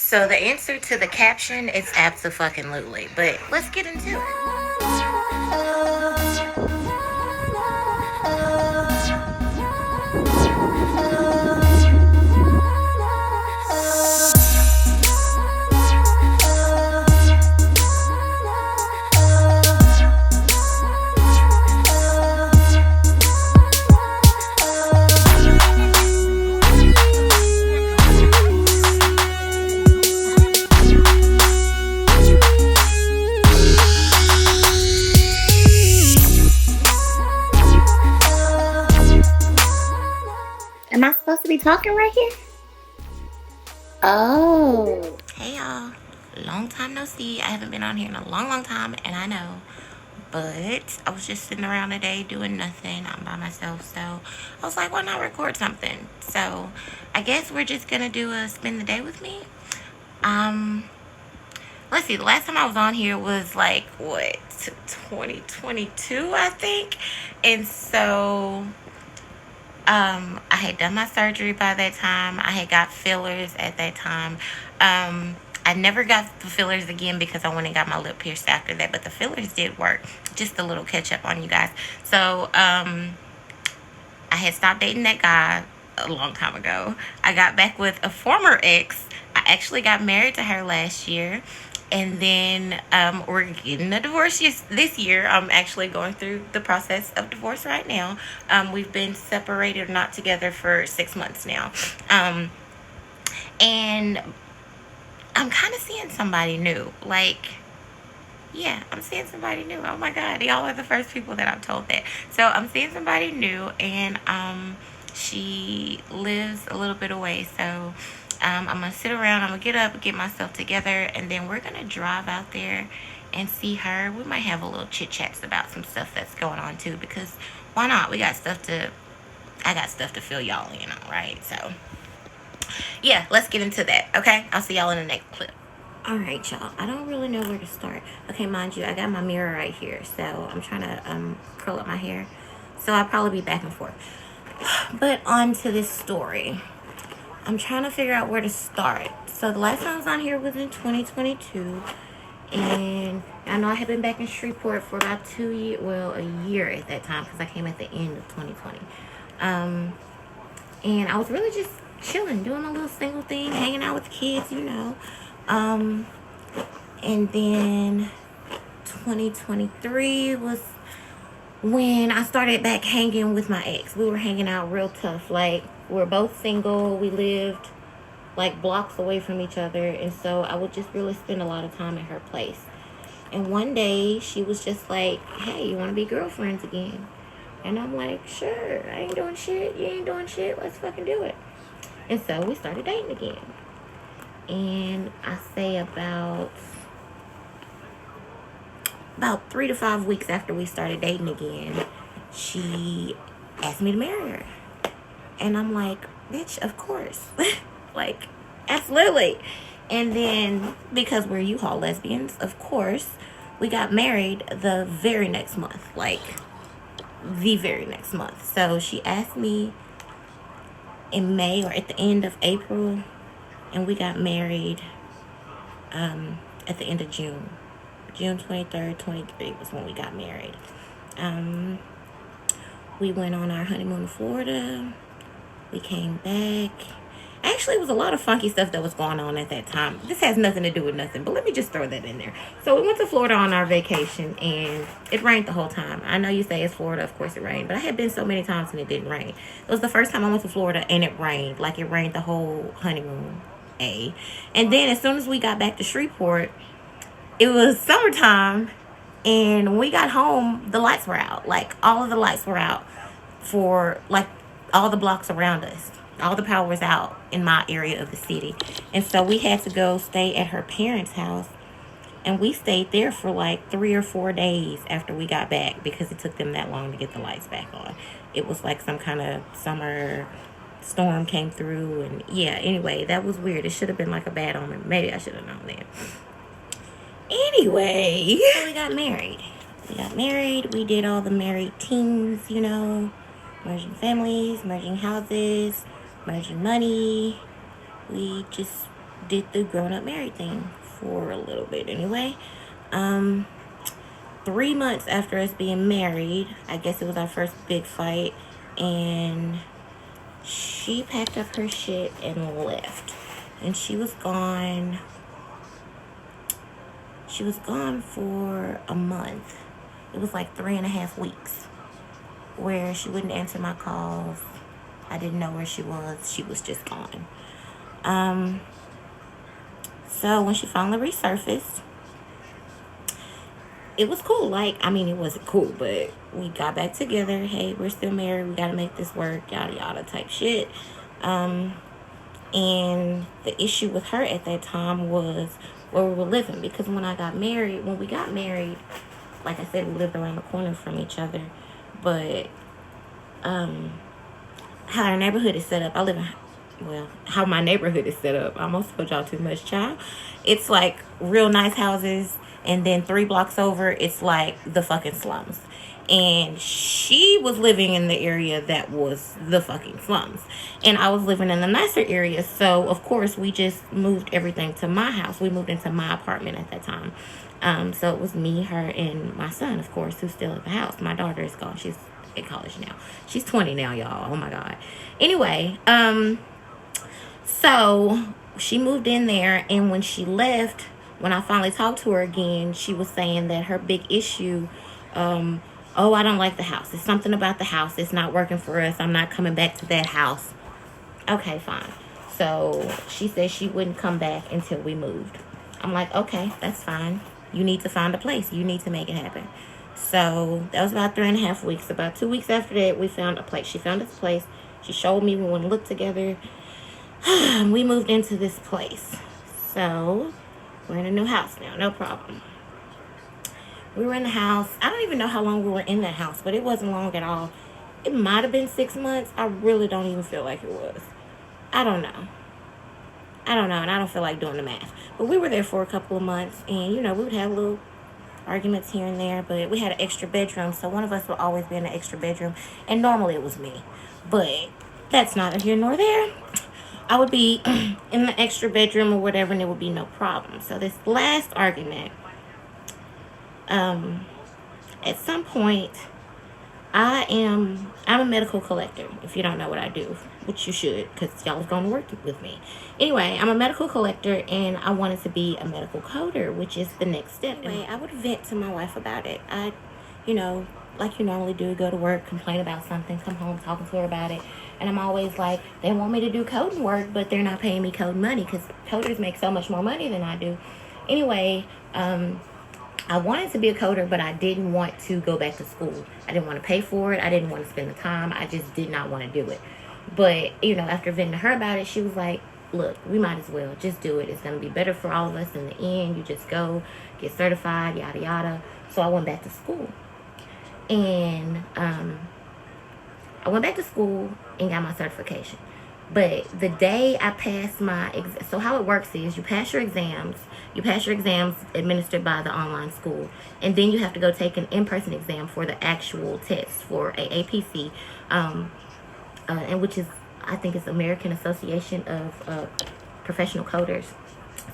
So the answer to the caption is absolutely. But let's get into it. Am I supposed to be talking right here? Oh. Hey y'all, long time no see. I haven't been on here in a long time, and I know. But I was just sitting around today doing nothing. I'm by myself, so I was like, why not record something? So I guess we're just gonna do a spend the day with me. Um, let's see. The last time I was on here was like what 2022, I think, and so I had done my surgery by that time. I had got fillers at that time. I never got the fillers again because I went and got my lip pierced after that. But the fillers did work. Just a little catch up on you guys. So I had stopped dating that guy a long time ago. I got back with a former ex. I actually got married to her last year. And then we're getting a divorce this year. I'm actually going through the process of divorce right now. We've been separated, not together, for 6 months now. And I'm kind of seeing somebody new. Like, yeah, I'm seeing somebody new. Oh my God, y'all are the first people that I've told that. So I'm seeing somebody new, and she lives a little bit away. So I'm gonna sit around. I'm gonna get up, get myself together, and then we're gonna drive out there and see her. We might have a little chit chats about some stuff that's going on too, because why not? We got stuff to. I got stuff to fill y'all in on, right? So yeah, let's get into that. Okay, I'll see y'all in the next clip. Alright, y'all. I don't really know where to start. Okay, mind you, I got my mirror right here. So I'm trying to curl up my hair. So I'll probably be back and forth. But on to this story. I'm trying to figure out where to start. So the last time I was on here was in 2022. And I know I had been back in Shreveport for about 2 years. Well, a year at that time, because I came at the end of 2020. And I was really just chilling, doing a little single thing, hanging out with kids, you know. And then 2023 was when I started back hanging with my ex. We were hanging out real tough. Like, we're both single. We lived like blocks away from each other. And so I would just really spend a lot of time at her place. And one day she was just like, hey, you want to be girlfriends again? And I'm like, sure. I ain't doing shit. You ain't doing shit. Let's fucking do it. And so we started dating again. And I say about 3 to 5 weeks after we started dating again, she asked me to marry her. And I'm like, bitch, of course. Like, absolutely. And then, because we're U-Haul lesbians, of course, we got married the very next month. Like, the very next month. So she asked me in May or at the end of April, and we got married at the end of June. June 23rd, 23 was when we got married. We went on our honeymoon to Florida. We came back. Actually, it was a lot of funky stuff that was going on at that time. This has nothing to do with nothing, but let me just throw that in there. So we went to Florida on our vacation, and it rained the whole time. I know you say it's Florida, of course it rained, but I had been so many times and it didn't rain. It was the first time I went to Florida and it rained. Like, it rained the whole honeymoon. And then as soon as we got back to Shreveport, it was summertime, and when we got home, the lights were out. Like, all of the lights were out for, like, all the blocks around us. All the power was out in my area of the city. And so we had to go stay at her parents' house. And we stayed there for like 3 or 4 days after we got back, because it took them that long to get the lights back on. It was like some kind of summer storm came through. And yeah, anyway, that was weird. It should have been like a bad omen. Maybe I should have known that. Anyway, so we got married. We did all the married things, you know, merging families, merging houses, merging money. We just did the grown-up married thing for a little bit anyway. 3 months after us being married, I guess it was our first big fight, and she packed up her shit and left. And she was gone for a month. It was like 3.5 weeks where she wouldn't answer my calls. I didn't know where she was. She was just gone. So when she finally resurfaced, it was cool. Like, I mean, it wasn't cool, but we got back together. Hey, we're still married. We got to make this work, yada, yada type shit. And the issue with her at that time was where we were living. Because when we got married, like I said, we lived around the corner from each other. But how our neighborhood is set up, how my neighborhood is set up, I almost told y'all too much, child. It's like real nice houses, and then 3 blocks over, it's like the fucking slums. And she was living in the area that was the fucking slums, and I was living in the nicer area. So of course we just moved everything to my house. We moved into my apartment at that time. So it was me, her, and my son, of course, who's still at the house. My daughter is gone. She's in college now. She's 20 now, y'all. Oh my God. Anyway, so she moved in there, and when she left, when I finally talked to her again, she was saying that her big issue, oh, I don't like the house. It's something about the house. It's not working for us. I'm not coming back to that house. Okay, fine. So she said she wouldn't come back until we moved. I'm like, okay, that's fine. You need to find a place. You need to make it happen. So that was about 3.5 weeks. About 2 weeks after that, we found a place. She found this place. She showed me. We went and looked together. We moved into this place. So we're in a new house now. No problem. We were in the house. I don't even know how long we were in that house, but it wasn't long at all. It might have been 6 months. I really don't even feel like it was. I don't know. And I don't feel like doing the math. But we were there for a couple of months, and, we would have little arguments here and there, but we had an extra bedroom, so one of us would always be in an extra bedroom, and normally it was me. But that's neither here nor there. I would be in the extra bedroom or whatever, and it would be no problem. So this last argument, at some point, I'm a medical collector. If you don't know what I do, which you should, because y'all is going to work with me. Anyway, I'm a medical collector, and I wanted to be a medical coder, which is the next step. Anyway, I would vent to my wife about it. I, like you normally do, go to work, complain about something, come home talking to her about it. And I'm always like, they want me to do coding work, but they're not paying me coding money, because coders make so much more money than I do. Anyway, I wanted to be a coder, but I didn't want to go back to school. I didn't want to pay for it. I didn't want to spend the time. I just did not want to do it. But, after venting to her about it, she was like, look, we might as well just do it. It's going to be better for all of us in the end. You just go, get certified, yada, yada. So I went back to school. And I went back to school and got my certification. But the day I passed so how it works is you pass your exams administered by the online school, and then you have to go take an in-person exam for the actual test for AAPC, and which is, I think it's American Association of Professional Coders.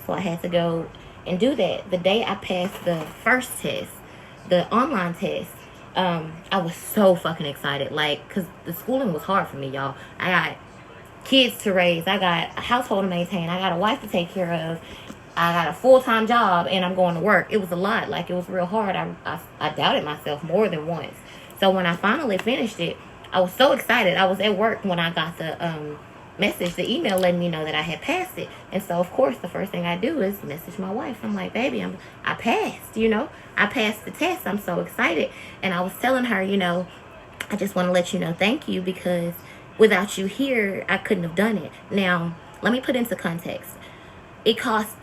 So I had to go and do that. The day I passed the first test, the online test, I was so fucking excited, because the schooling was hard for me, y'all. I got kids to raise, I got a household to maintain, I got a wife to take care of, I got a full-time job, and I'm going to work. It was a lot. It was real hard. I doubted myself more than once. So when I finally finished it, I was so excited. I was at work when I got the the email letting me know that I had passed it. And so, of course, the first thing I do is message my wife. I'm like, baby, I passed, I passed the test. I'm so excited. And I was telling her, I just want to let you know, thank you, because without you here, I couldn't have done it. Now, let me put into context. It cost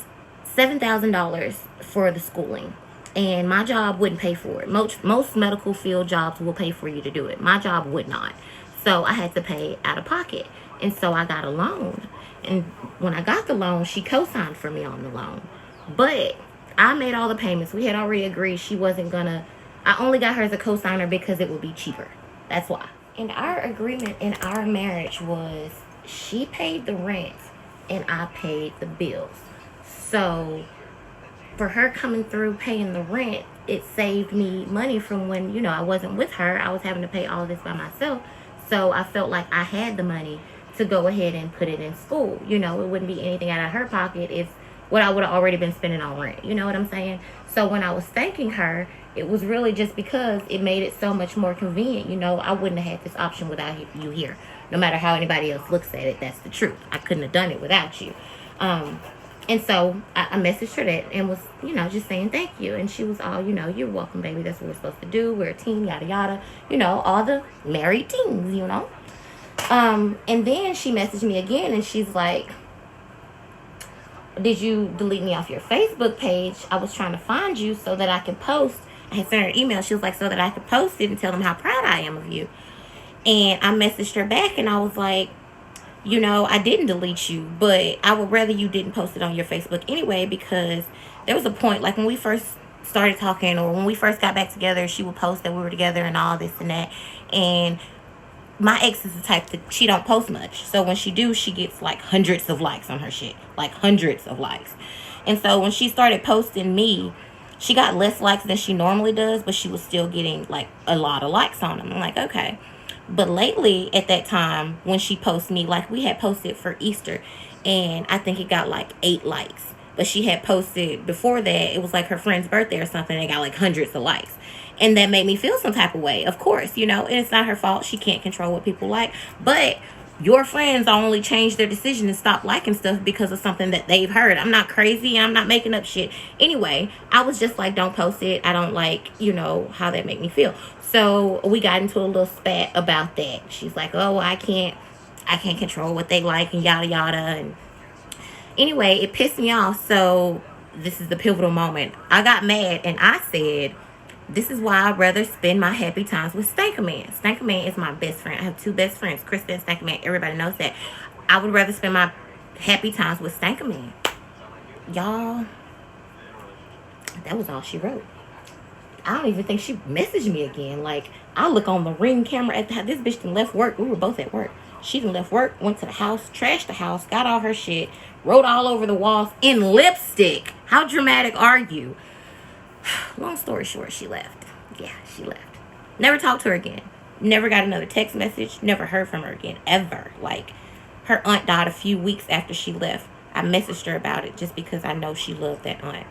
$7,000 for the schooling, and my job wouldn't pay for it. Most medical field jobs will pay for you to do it. My job would not. So I had to pay out of pocket. And so I got a loan. And when I got the loan, she co-signed for me on the loan. But I made all the payments. We had already agreed she wasn't gonna, I only got her as a co-signer because it would be cheaper. That's why. And our agreement in our marriage was she paid the rent and I paid the bills. So for her coming through paying the rent, it saved me money from when, I wasn't with her. I was having to pay all this by myself. So I felt like I had the money to go ahead and put it in school. It wouldn't be anything out of her pocket if what I would have already been spending on rent. You know what I'm saying? So when I was thanking her, it was really just because it made it so much more convenient. I wouldn't have had this option without you here. No matter how anybody else looks at it, that's the truth. I couldn't have done it without you. And so I messaged her that and was, just saying thank you. And she was all, you're welcome, baby. That's what we're supposed to do. We're a team, yada, yada. All the married teams, And then she messaged me again and she's like, did you delete me off your Facebook page? I was trying to find you so that I could post. I had sent her an email. She was like, so that I could post it and tell them how proud I am of you. And I messaged her back and I was like, I didn't delete you, but I would rather you didn't post it on your Facebook anyway, because there was a point, like when we first started talking or when we first got back together, she would post that we were together and all this and that. And my ex is the type that she don't post much. So when she do, she gets like hundreds of likes on her shit, like hundreds of likes. And so when she started posting me, she got less likes than she normally does, but she was still getting like a lot of likes on them. I'm like, okay. But lately, at that time, when she posted me, like we had posted for Easter, and I think it got like 8 likes. But she had posted before that, it was like her friend's birthday or something, and it got like hundreds of likes. And that made me feel some type of way, of course, and it's not her fault. She can't control what people like. But your friends only change their decision and stop liking stuff because of something that they've heard. I'm not crazy. I'm not making up shit. Anyway, I was just like, don't post it. I don't like, how that make me feel. So we got into a little spat about that. She's like, oh, I can't control what they like and yada, yada. And anyway, it pissed me off. So this is the pivotal moment. I got mad and I said, this is why I'd rather spend my happy times with Stanker Man. Stanker Man is my best friend. I have 2 best friends, Krista and Stanker Man. Everybody knows that. I would rather spend my happy times with Stanker Man. Y'all, that was all she wrote. I don't even think she messaged me again. Like, I look on the Ring camera at this bitch done left work. We were both at work. She done left work, went to the house, trashed the house, got all her shit, wrote all over the walls in lipstick. How dramatic are you? Long story short, she left. Yeah, she left. Never talked to her again. Never got another text message. Never heard from her again, ever. Like, her aunt died a few weeks after she left. I messaged her about it just because I know she loved that aunt.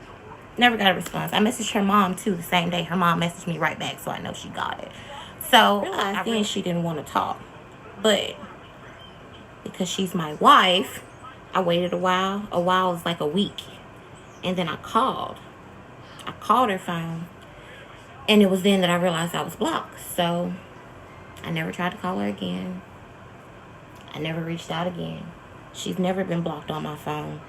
Never got a response. I messaged her mom, too, the same day. Her mom messaged me right back, so I know she got it. So, I then she didn't want to talk. But because she's my wife, I waited a while. A while was like a week. And then I called her phone, and it was then that I realized I was blocked. So I never tried to call her again. I never reached out again. She's never been blocked on my phone.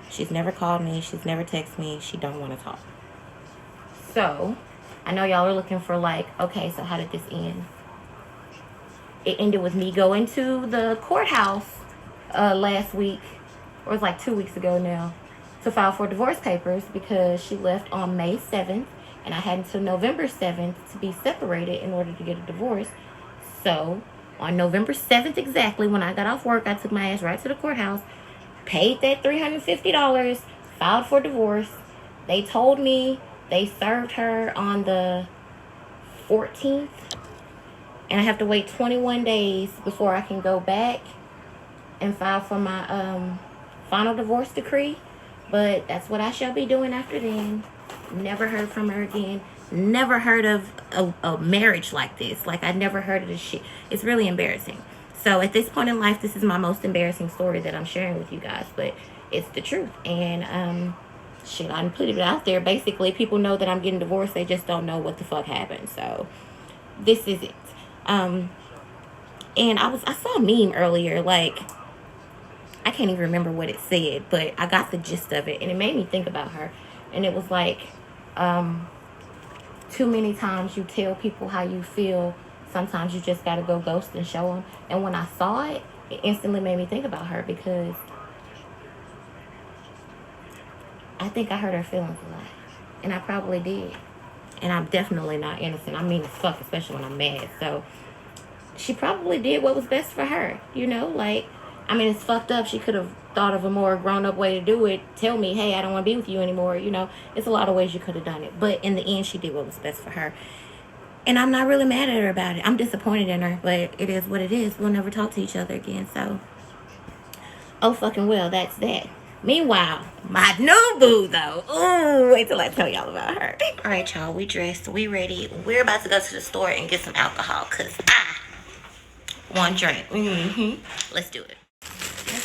She's never called me. She's never texted me. She don't want to talk. So I know y'all are looking for like, okay, so how did this end? It ended with me going to the courthouse last week, or it was like 2 weeks ago now, to file for divorce papers because she left on May 7th and I had until November 7th to be separated in order to get a divorce. So on November 7th exactly, when I got off work, I took my ass right to the courthouse, paid that $350, filed for divorce. They told me they served her on the 14th and I have to wait 21 days before I can go back and file for my final divorce decree. But that's what I shall be doing after then. Never heard from her again. Never heard of a marriage like this. Like, I never heard of this shit. It's really embarrassing. So at this point in life, this is my most embarrassing story that I'm sharing with you guys. But it's the truth. And shit, I put it out there. Basically, people know that I'm getting divorced. They just don't know what the fuck happened. So this is it. And I saw a meme earlier, like, I can't even remember what it said, but I got the gist of it, and it made me think about her. And it was like, too many times you tell people how you feel, sometimes you just gotta go ghost and show them. And when I saw it, it instantly made me think about her, because I think I hurt her feelings a lot, and I probably did. And I'm definitely not innocent. I mean as fuck, especially when I'm mad. So she probably did what was best for her, like, I mean, it's fucked up. She could have thought of a more grown-up way to do it. Tell me, hey, I don't want to be with you anymore. You know, it's a lot of ways you could have done it. But in the end, she did what was best for her. And I'm not really mad at her about it. I'm disappointed in her, but it is what it is. We'll never talk to each other again, so. Oh, fucking well, that's that. Meanwhile, my new boo, though. Ooh, wait till I tell y'all about her. All right, y'all, we dressed. We ready. We're about to go to the store and get some alcohol, because I want drink. Let's do it.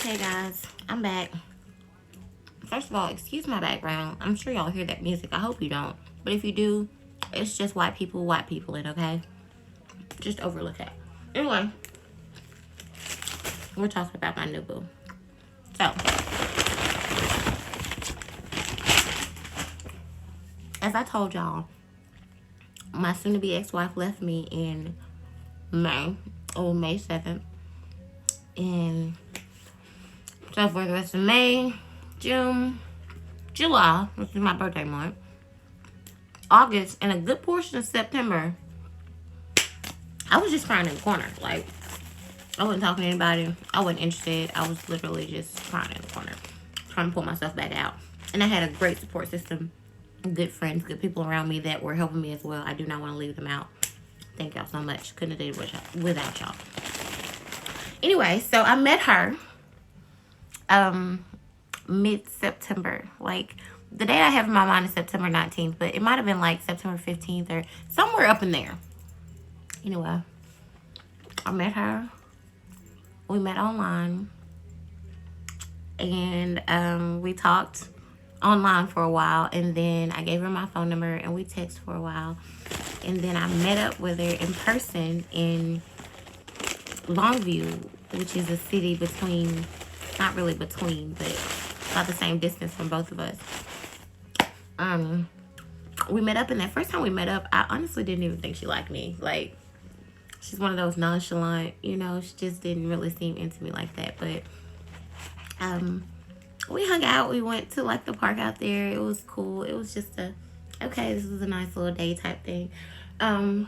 Okay, guys, I'm back. First of all, excuse my background. I'm sure y'all hear that music. I hope you don't. But if you do, it's just white people in, okay? Just overlook that. Anyway, we're talking about my new boo. So, as I told y'all, my soon-to-be ex-wife left me in May 7th. And so for the rest of May, June, July, which is my birthday month, August, and a good portion of September, I was just crying in the corner. Like, I wasn't talking to anybody. I wasn't interested. I was literally just crying in the corner, trying to pull myself back out. And I had a great support system, good friends, good people around me that were helping me as well. I do not want to leave them out. Thank y'all so much. Couldn't have did it without y'all. Anyway, so I met her mid-September. Like, the day I have in my mind is September 19th, but it might have been like September 15th or somewhere up in there. Anyway, I met her. We met online. And we talked online for a while. And then I gave her my phone number and we texted for a while. And then I met up with her in person in Longview, which is a city between, not really between, but about the same distance from both of us. We met up, and that first time we met up, I honestly didn't even think she liked me. Like, she's one of those nonchalant, you know, she just didn't really seem into me like that. But we hung out. We went to like the park out there. It was cool. It was just okay, this was a nice little day type thing. I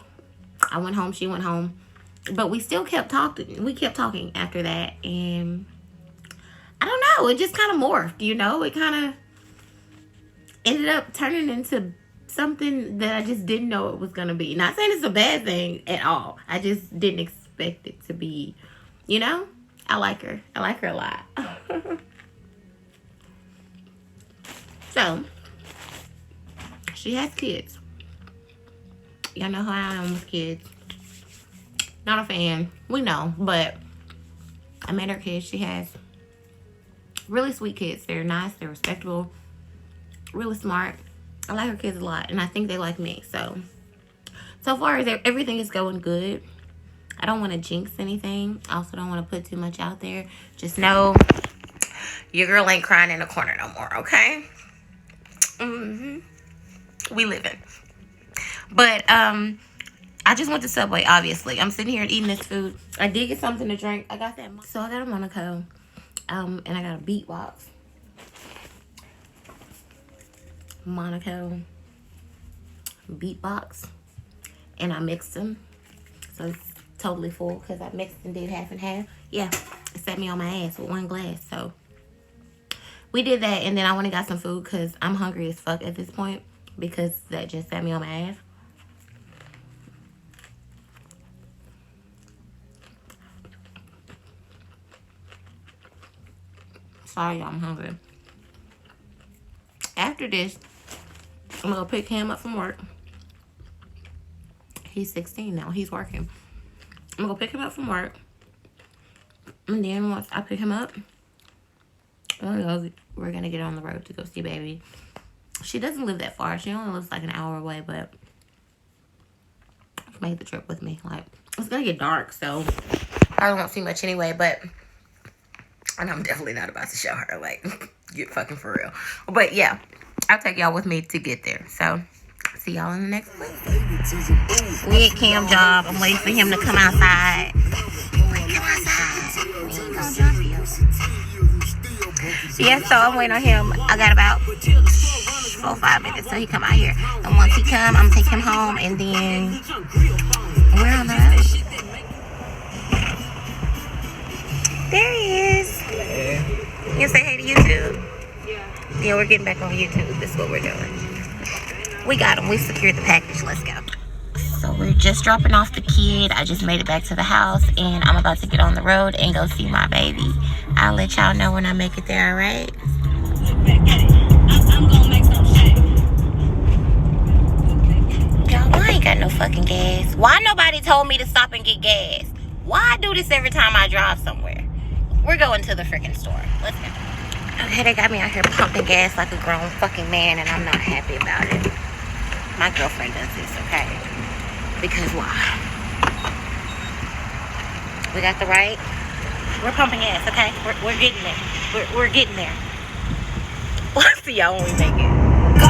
went home, she went home, but we still kept talking. We kept talking after that, and I don't know, it just kind of morphed, you know. It kind of ended up turning into something that I just didn't know it was gonna be. Not saying it's a bad thing at all. I just didn't expect it to be, you know. I like her. I like her a lot. So, she has kids. Y'all know how I am with kids. Not a fan. We know, but I met her kids. She has really sweet kids. They're nice. They're respectable. Really smart. I like her kids a lot, and I think they like me. So far as everything is going good. I don't want to jinx anything. I also don't want to put too much out there. Just know your girl ain't crying in the corner no more, okay? We living. But I just went to Subway, obviously. I'm sitting here eating this food. I did get something to drink. I got that. So I got a Monaco. And I got a Beatbox. Monaco Beatbox. And I mixed them. So it's totally full because I mixed and did half and half. Yeah, it set me on my ass with one glass. So we did that, and then I went and got some food because I'm hungry as fuck at this point because that just set me on my ass. Sorry, y'all, I'm hungry. After this, I'm gonna pick him up from work. He's 16 now. He's working. I'm gonna go pick him up from work. And then once I pick him up, we're gonna get on the road to go see baby. She doesn't live that far. She only lives like an hour away, but she made the trip with me. Like, it's gonna get dark, so I won't see much anyway, but and I'm definitely not about to show her. Like, get fucking for real. But yeah, I'll take y'all with me to get there. So see y'all in the next one. We at Cam job. I'm waiting for him to come outside. Come outside. We ain't gonna jump you. Yeah, so I'm waiting on him. I got about 4 or 5 minutes till he come out here. And once he come, I'm gonna take him home, and then we're on the road. There he is. You say hey to YouTube? Yeah, we're getting back on YouTube. This is what we're doing. We got him. We secured the package. Let's go. So we're just dropping off the kid. I just made it back to the house, and I'm about to get on the road and go see my baby. I'll let y'all know when I make it there, all right? I'm gonna make some shit. Y'all, I ain't got no fucking gas. Why nobody told me to stop and get gas? Why I do this every time I drive somewhere? We're going to the freaking store. Let's go. Okay, they got me out here pumping gas like a grown fucking man, and I'm not happy about it. My girlfriend does this, okay? Because why? We got the right. We're pumping gas, okay? We're getting there. We're getting there. We'll see y'all when we make it. Go,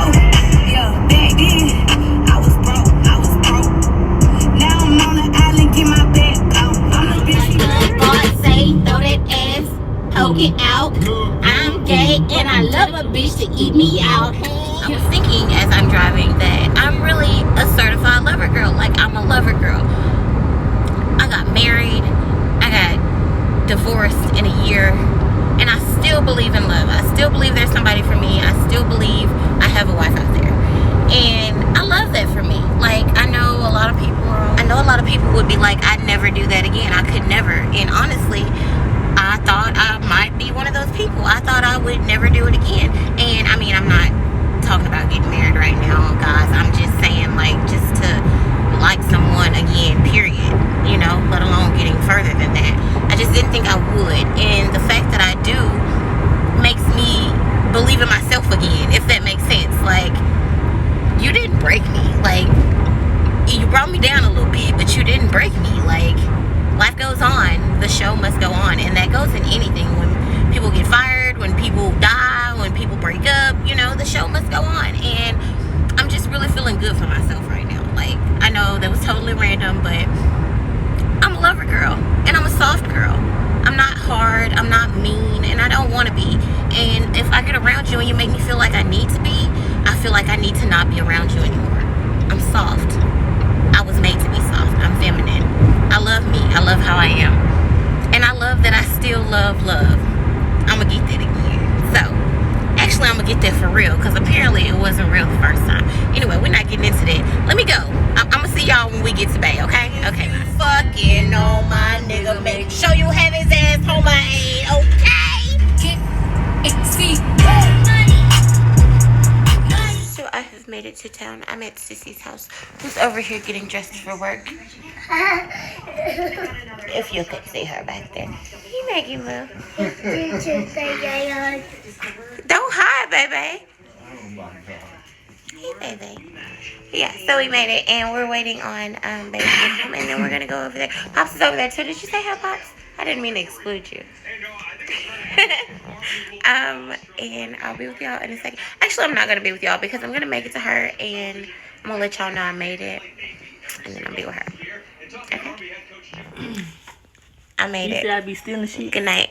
yeah, back then I was broke. Now I'm on the island, get my back out. I'm a bitch. God say, throw that ass, poke it out. I'm gay and I love a bitch to eat me out. I was thinking as I'm driving that I'm really a certified lover girl. Like, I'm a lover girl. I got married. I got divorced in a year. And I still believe in love. I still believe there's somebody for me. I still believe I have a wife out there. And I love that for me. Like, I know a lot of people would be like, I'd never do that again. I could never. And honestly, I thought I might be one of those people. I thought I would never do it again. And I mean, I'm not talking about getting married right now, guys. I'm just saying, like, just to like someone again, period. You know, let alone getting further than that. I just didn't think I would. And the fact that I do makes me believe in myself again, if that makes sense. Like, you didn't break me. Like, you brought me down a little bit, but you didn't break me. Like, life goes on. The show must go on. And that goes in anything. When people get fired, when people die, when people break up, you know, the show must go on. And I'm just really feeling good for myself right now. Like, I know that was totally random, but I'm a lover girl. And I'm a soft girl. I'm not hard. I'm not mean. And I don't want to be. And if I get around you and you make me feel like I need to be, I feel like I need to not be around you anymore. I'm soft. I was made to be soft. I'm feminine. I love me. I love how I am. And I love that I still love love. I'm going to get that again. So, actually, I'm going to get that for real. Because apparently it wasn't real the first time. Anyway, we're not getting into that. Let me go. I'm going to see y'all when we get to Bay, okay? Okay. Fucking on my nigga. Make sure you have his ass on my aid, okay? So I have made it to town. I'm at Sissy's house, who's over here getting dressed for work. If you could see her back there. Hey, Maggie Moo. Don't hide, baby. Hey, baby. Yeah, so we made it, and we're waiting on baby to come, and then we're gonna go over there. Pops is over there too. Did you say hi, Pops? I didn't mean to exclude you. And I'll be with y'all in a second. Actually, I'm not gonna be with y'all because I'm gonna make it to her, and I'm gonna let y'all know I made it, and then I'll be with her. Okay. I made it. You said I'd be stealing shit. Good night.